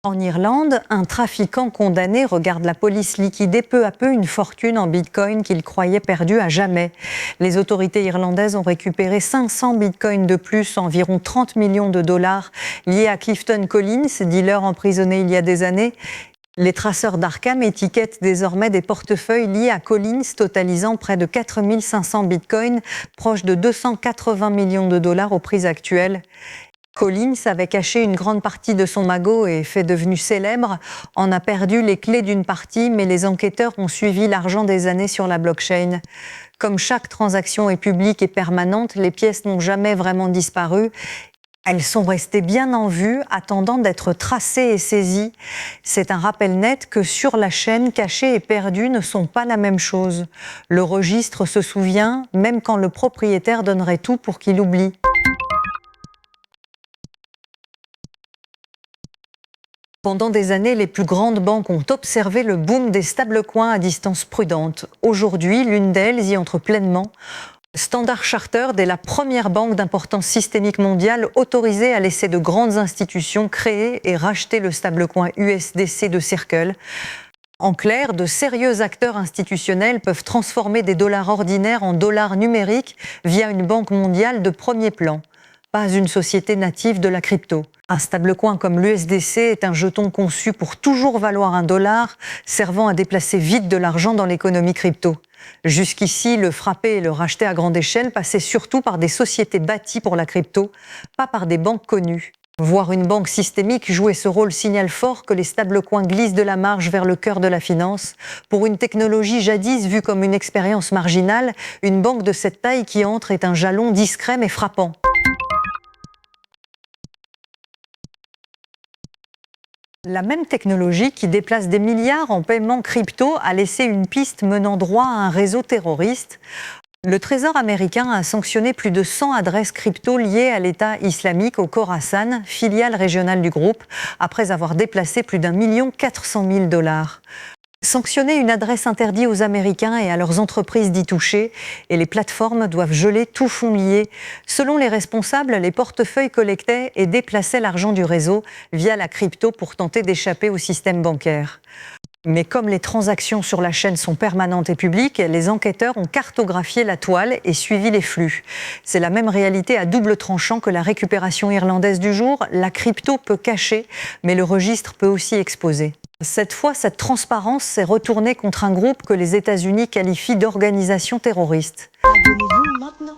En Irlande, un trafiquant condamné regarde la police liquider peu à peu une fortune en bitcoin qu'il croyait perdue à jamais. Les autorités irlandaises ont récupéré 500 bitcoins de plus, environ 30 millions de dollars, liés à Clifton Collins, dealer emprisonné il y a des années. Les traceurs d'Arkham étiquettent désormais des portefeuilles liés à Collins, totalisant près de 4 500 bitcoins, proche de 280 millions de dollars aux prix actuels. Collins avait caché une grande partie de son magot et fait devenu célèbre, en a perdu les clés d'une partie, mais les enquêteurs ont suivi l'argent des années sur la blockchain. Comme chaque transaction est publique et permanente, les pièces n'ont jamais vraiment disparu. Elles sont restées bien en vue, attendant d'être tracées et saisies. C'est un rappel net que sur la chaîne, caché et perdu ne sont pas la même chose. Le registre se souvient, même quand le propriétaire donnerait tout pour qu'il oublie. Pendant des années, les plus grandes banques ont observé le boom des stablecoins à distance prudente. Aujourd'hui, l'une d'elles y entre pleinement. Standard Chartered est la première banque d'importance systémique mondiale autorisée à laisser de grandes institutions créer et racheter le stablecoin USDC de Circle. En clair, de sérieux acteurs institutionnels peuvent transformer des dollars ordinaires en dollars numériques via une banque mondiale de premier plan. Pas une société native de la crypto. Un stablecoin comme l'USDC est un jeton conçu pour toujours valoir $1, servant à déplacer vite de l'argent dans l'économie crypto. Jusqu'ici, le frapper et le racheter à grande échelle passait surtout par des sociétés bâties pour la crypto, pas par des banques connues. Voir une banque systémique jouer ce rôle signale fort que les stablecoins glissent de la marge vers le cœur de la finance. Pour une technologie jadis vue comme une expérience marginale, une banque de cette taille qui entre est un jalon discret mais frappant. La même technologie qui déplace des milliards en paiement crypto a laissé une piste menant droit à un réseau terroriste. Le Trésor américain a sanctionné plus de 100 adresses crypto liées à l'État islamique au Khorasan, filiale régionale du groupe, après avoir déplacé plus d'1 400 000 $. Sanctionner une adresse interdite aux Américains et à leurs entreprises d'y toucher, et les plateformes doivent geler tout fonds lié. Selon les responsables, les portefeuilles collectaient et déplaçaient l'argent du réseau via la crypto pour tenter d'échapper au système bancaire. Mais comme les transactions sur la chaîne sont permanentes et publiques, les enquêteurs ont cartographié la toile et suivi les flux. C'est la même réalité à double tranchant que la récupération irlandaise du jour. La crypto peut cacher, mais le registre peut aussi exposer. Cette fois, cette transparence s'est retournée contre un groupe que les États-Unis qualifient d'organisation terroriste. Abonnez-vous maintenant.